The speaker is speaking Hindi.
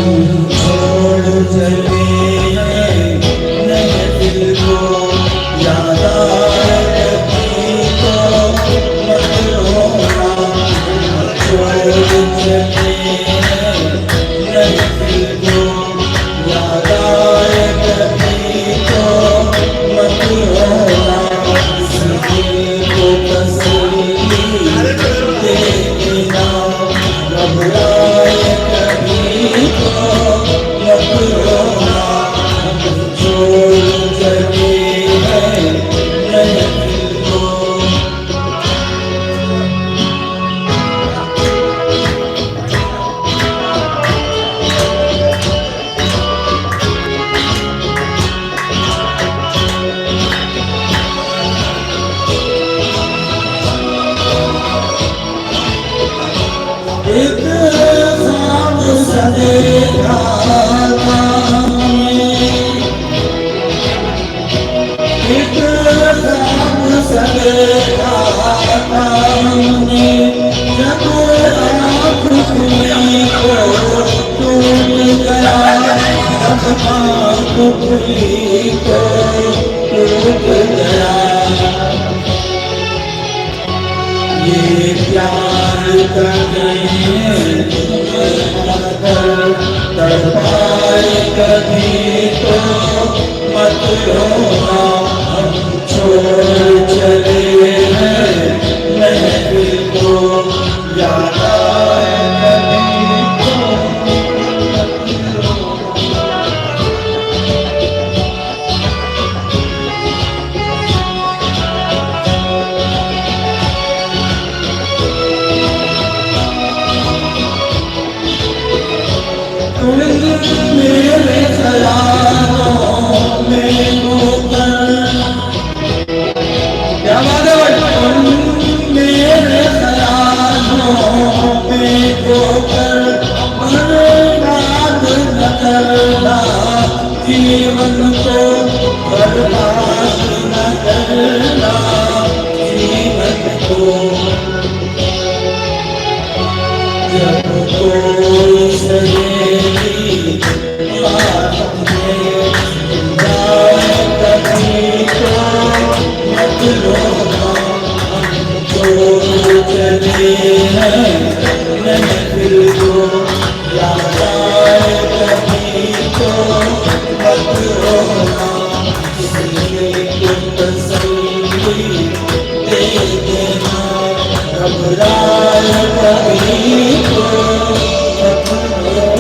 छोड़ चले हैं नए दिल को, याद आए कभी तो मत रोना। छोड़ चले हैं नए दिल को, याद आए कभी तो मत रोना। इस दिल को तसल्ली दे देना, घबराए कभी तो मत रोना। छोड़ चले हैं नए दिल को। एक ख्वाब सा देखा था हमने, एक ख्वाब सा देखा था हमने। जब आँख खुली तो टूट गया, जब आँख खुली तो टूट गया। ये प्यार करने तड़पाए कभी तो मत रोना। हम छोड़ चले हैं नए दिल को, याद आए कभी तो मत रोना। तुम मेरे ख्यालों में होकर, क्या बात है भाई? तुम मेरे ख्यालों में होकर बर्बाद न करना, जीवन को बर्बाद न करना, जीवन को। जब कोई सहेली हाथ में जाए कभी तो मत रोना। हम छोड़ चले हैं नए दिल को, याद आए कभी तो मत रोना। किसी को तसल्ली दे देना, घबराए कभी तो मत रोना।